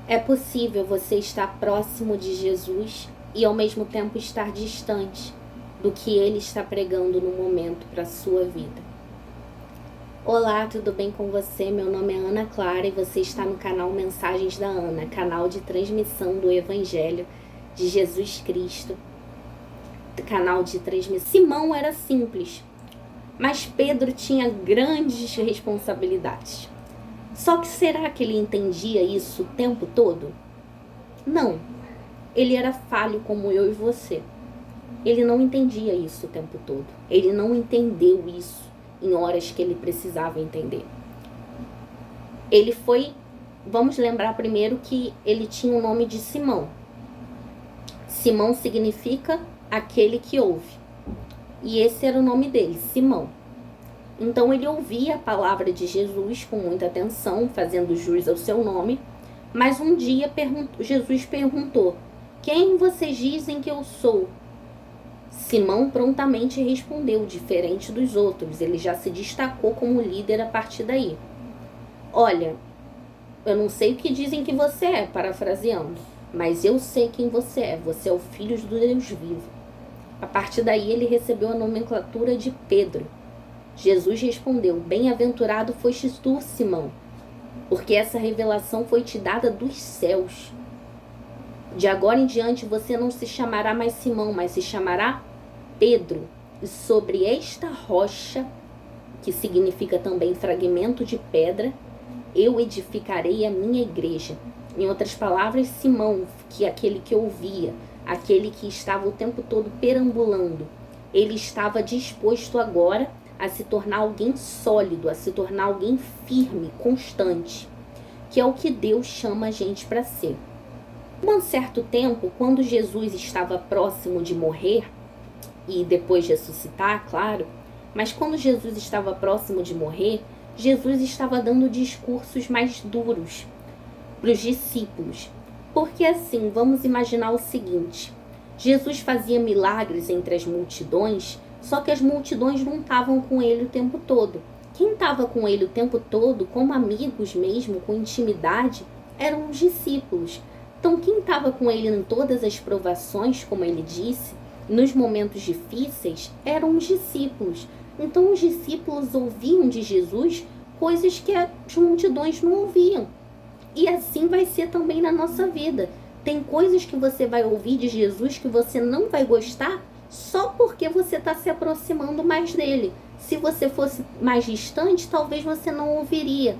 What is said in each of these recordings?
É possível você estar próximo de Jesus e ao mesmo tempo estar distante do que Ele está pregando no momento para a sua vida. Olá, tudo bem com você? Meu nome é Ana Clara e você está no canal Mensagens da Ana, canal de transmissão do Evangelho de Jesus Cristo, canal de transmissão. Simão era simples, mas Pedro tinha grandes responsabilidades. Só que será que ele entendia isso o tempo todo? Não. Ele era falho como eu e você. Ele não entendia isso o tempo todo. Ele não entendeu isso em horas que ele precisava entender. Ele foi... Vamos lembrar primeiro que ele tinha o nome de Simão. Simão significa aquele que ouve. E esse era o nome dele, Simão. Então ele ouvia a palavra de Jesus com muita atenção, fazendo jus ao seu nome. Mas um dia Jesus perguntou: quem vocês dizem que eu sou? Simão prontamente respondeu, diferente dos outros. Ele já se destacou como líder a partir daí. Olha, eu não sei o que dizem que você é, parafraseando, mas eu sei quem você é. Você é o filho do Deus vivo. A partir daí ele recebeu a nomenclatura de Pedro. Jesus respondeu: bem-aventurado fostes tu, Simão, porque essa revelação foi te dada dos céus. De agora em diante você não se chamará mais Simão, mas se chamará Pedro. E sobre esta rocha, que significa também fragmento de pedra, eu edificarei a minha igreja. Em outras palavras, Simão, que é aquele que ouvia, aquele que estava o tempo todo perambulando, ele estava disposto agora a se tornar alguém sólido, a se tornar alguém firme, constante, que é o que Deus chama a gente para ser. Um certo tempo, quando Jesus estava próximo de morrer, e depois ressuscitar, claro, mas quando Jesus estava próximo de morrer, Jesus estava dando discursos mais duros para os discípulos. Porque assim, vamos imaginar o seguinte: Jesus fazia milagres entre as multidões, só que as multidões não estavam com ele o tempo todo. Quem estava com ele o tempo todo, como amigos mesmo, com intimidade, eram os discípulos. Então quem estava com ele em todas as provações, como ele disse, nos momentos difíceis, eram os discípulos. Então os discípulos ouviam de Jesus coisas que as multidões não ouviam. E assim vai ser também na nossa vida. Tem coisas que você vai ouvir de Jesus que você não vai gostar só porque você está se aproximando mais dele. Se você fosse mais distante, talvez você não ouviria.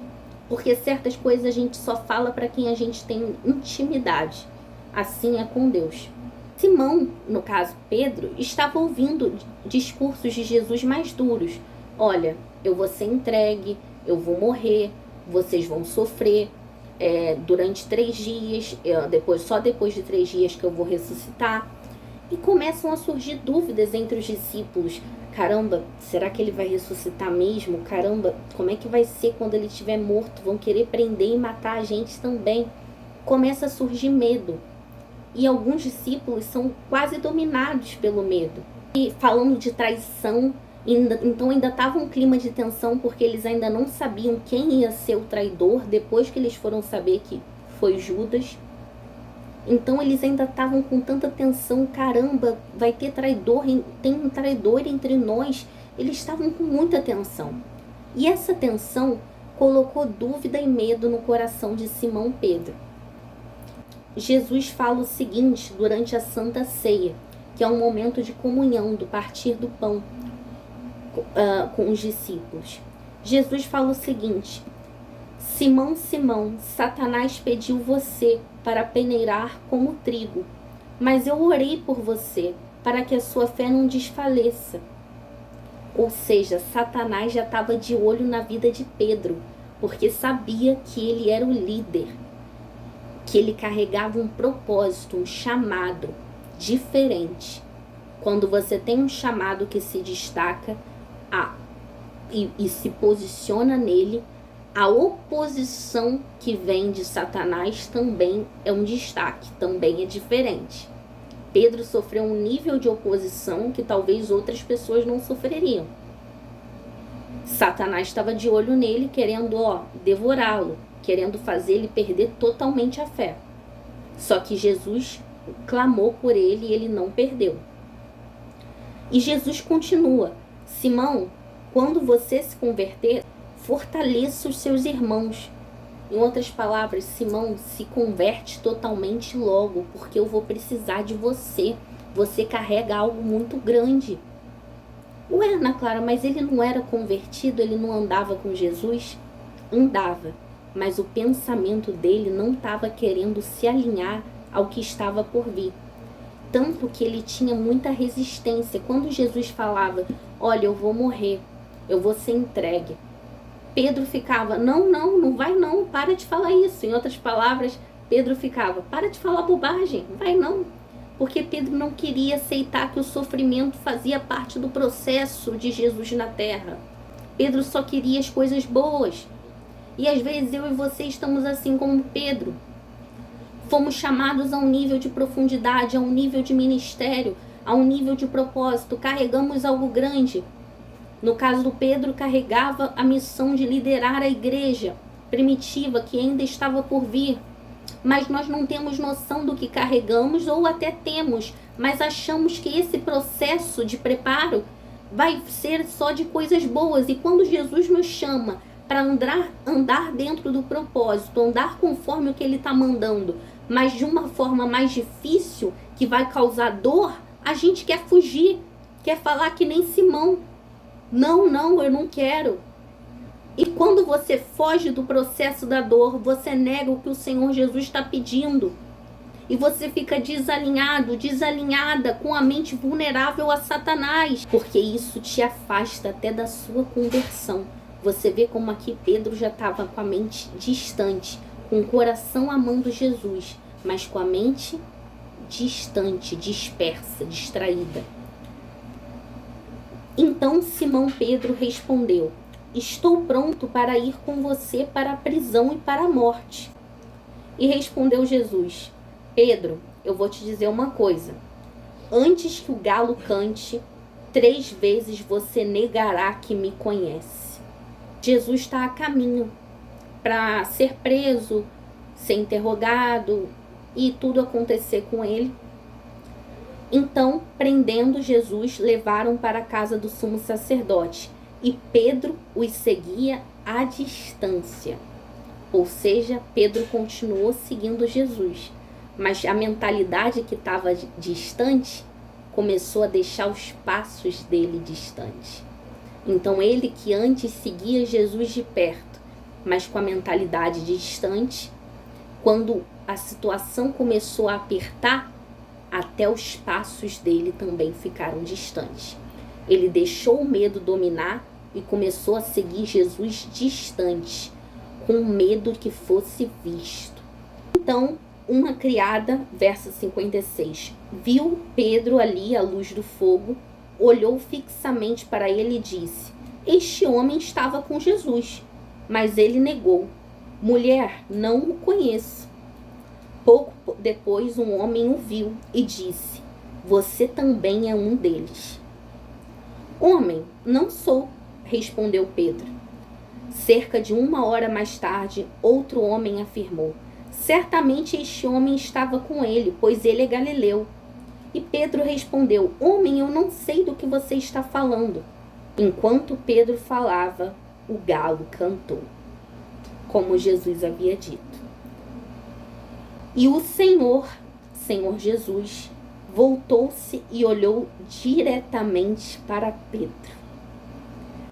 Porque certas coisas a gente só fala para quem a gente tem intimidade. Assim é com Deus. Simão, no caso Pedro, estava ouvindo discursos de Jesus mais duros. Olha, eu vou ser entregue, eu vou morrer, vocês vão sofrer durante 3 dias, só depois de 3 dias que eu vou ressuscitar. E começam a surgir dúvidas entre os discípulos. Caramba, será que ele vai ressuscitar mesmo? Caramba, como é que vai ser quando ele estiver morto? Vão querer prender e matar a gente também. Começa a surgir medo. E alguns discípulos são quase dominados pelo medo. E falando de traição, então ainda estava um clima de tensão, porque eles ainda não sabiam quem ia ser o traidor, depois que eles foram saber que foi Judas. Então eles ainda estavam com tanta tensão. Caramba, vai ter traidor, tem um traidor entre nós. Eles estavam com muita tensão. E essa tensão colocou dúvida e medo no coração de Simão Pedro. Jesus fala o seguinte durante a Santa Ceia, que é um momento de comunhão, do partir do pão com os discípulos. Jesus fala o seguinte: Simão, Simão, Satanás pediu você para peneirar como trigo, mas eu orei por você, para que a sua fé não desfaleça. Ou seja, Satanás já estava de olho na vida de Pedro, porque sabia que ele era o líder, que ele carregava um propósito, um chamado diferente. Quando você tem um chamado que se destaca e se posiciona nele, a oposição que vem de Satanás também é um destaque, também é diferente. Pedro sofreu um nível de oposição que talvez outras pessoas não sofreriam. Satanás estava de olho nele, querendo devorá-lo. querendo fazer ele perder totalmente a fé. Só que Jesus clamou por ele e ele não perdeu. E Jesus continua: Simão, quando você se converter, fortaleça os seus irmãos. Em outras palavras, Simão, se converte totalmente logo, porque eu vou precisar de você. Você carrega algo muito grande. Ué, Ana Clara, mas ele não era convertido, ele não andava com Jesus? Andava, mas o pensamento dele não estava querendo se alinhar ao que estava por vir. Tanto que ele tinha muita resistência. Quando Jesus falava, olha, eu vou morrer, eu vou ser entregue, Pedro ficava, não vai não, para de falar isso. Em outras palavras, Pedro ficava, para de falar bobagem, vai não. Porque Pedro não queria aceitar que o sofrimento fazia parte do processo de Jesus na terra. Pedro só queria as coisas boas. E às vezes eu e você estamos assim como Pedro. Fomos chamados a um nível de profundidade, a um nível de ministério, a um nível de propósito. Carregamos algo grande. No caso do Pedro, carregava a missão de liderar a igreja primitiva que ainda estava por vir. Mas nós não temos noção do que carregamos, ou até temos, mas achamos que esse processo de preparo vai ser só de coisas boas. E quando Jesus nos chama para andar dentro do propósito, andar conforme o que ele está mandando, mas de uma forma mais difícil, que vai causar dor, a gente quer fugir, quer falar que nem Simão. Não, eu não quero. E quando você foge do processo da dor, você nega o que o Senhor Jesus está pedindo. E você fica desalinhado, desalinhada, com a mente vulnerável a Satanás. Porque isso te afasta até da sua conversão. Você vê como aqui Pedro já estava com a mente distante, com o coração amando Jesus, mas com a mente distante, dispersa, distraída. Então Simão Pedro respondeu, estou pronto para ir com você para a prisão e para a morte. E respondeu Jesus, Pedro, eu vou te dizer uma coisa. Antes que o galo cante, 3 vezes você negará que me conhece. Jesus está a caminho para ser preso, ser interrogado e tudo acontecer com ele. Então, prendendo Jesus, levaram para a casa do sumo sacerdote. E Pedro os seguia à distância. Ou seja, Pedro continuou seguindo Jesus. Mas a mentalidade que estava distante começou a deixar os passos dele distantes. Então, ele que antes seguia Jesus de perto, mas com a mentalidade distante, quando a situação começou a apertar, até os passos dele também ficaram distantes. Ele deixou o medo dominar e começou a seguir Jesus distante, com medo que fosse visto. Então, uma criada, verso 56, viu Pedro ali à luz do fogo, olhou fixamente para ele e disse, este homem estava com Jesus. Mas ele negou, mulher, não o conheço. Pouco depois um homem o viu e disse, você também é um deles. Homem, não sou, respondeu Pedro. Cerca de 1 hora mais tarde, outro homem afirmou, certamente este homem estava com ele, pois ele é galileu. E Pedro respondeu, homem, eu não sei do que você está falando. Enquanto Pedro falava, o galo cantou, como Jesus havia dito. E o Senhor Jesus, voltou-se e olhou diretamente para Pedro.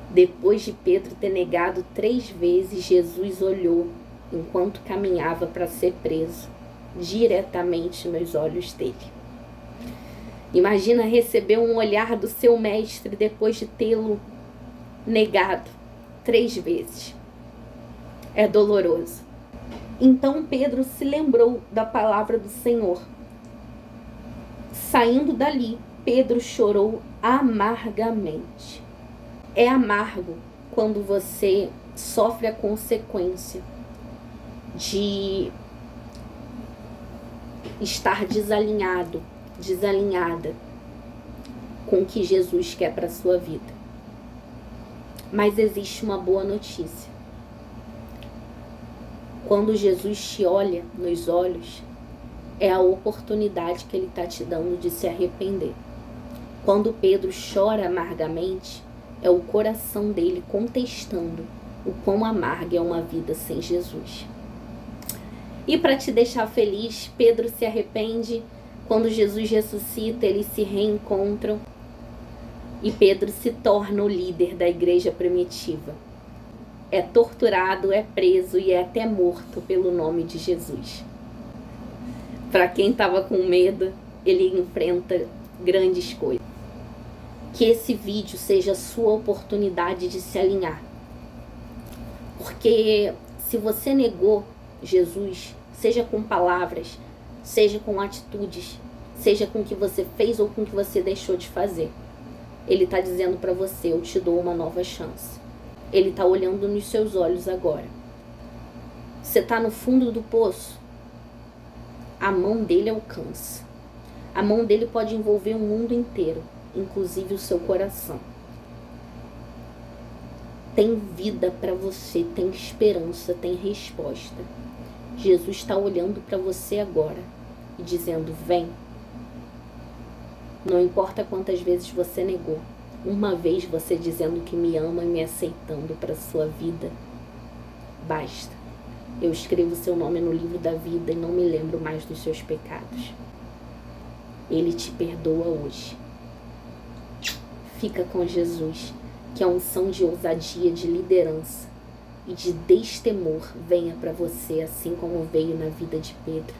Depois de Pedro ter negado 3 vezes, Jesus olhou, enquanto caminhava para ser preso, diretamente nos olhos dele. Imagina receber um olhar do seu mestre depois de tê-lo negado 3 vezes. É doloroso. Então Pedro se lembrou da palavra do Senhor. Saindo dali, Pedro chorou amargamente. É amargo quando você sofre a consequência de estar desalinhado, desalinhada com o que Jesus quer para a sua vida. Mas existe uma boa notícia. Quando Jesus te olha nos olhos, é a oportunidade que ele está te dando de se arrepender. Quando Pedro chora amargamente, é o coração dele contestando o quão amarga é uma vida sem Jesus. E para te deixar feliz, Pedro se arrepende. Quando Jesus ressuscita, eles se reencontram e Pedro se torna o líder da igreja primitiva. É torturado, é preso e é até morto pelo nome de Jesus. Para quem estava com medo, ele enfrenta grandes coisas. Que esse vídeo seja a sua oportunidade de se alinhar. Porque se você negou Jesus, seja com palavras, seja com atitudes, seja com o que você fez ou com o que você deixou de fazer, ele está dizendo para você: eu te dou uma nova chance. Ele está olhando nos seus olhos agora. Você está no fundo do poço. A mão dele alcança. A mão dele pode envolver o mundo inteiro, inclusive o seu coração. Tem vida para você, tem esperança, tem resposta. Jesus está olhando para você agora e dizendo: vem. Não importa quantas vezes você negou, uma vez você dizendo que me ama e me aceitando para a sua vida, basta. Eu escrevo seu nome no livro da vida e não me lembro mais dos seus pecados. Ele te perdoa hoje. Fica com Jesus, que a unção de ousadia, de liderança e de destemor venha para você, assim como veio na vida de Pedro.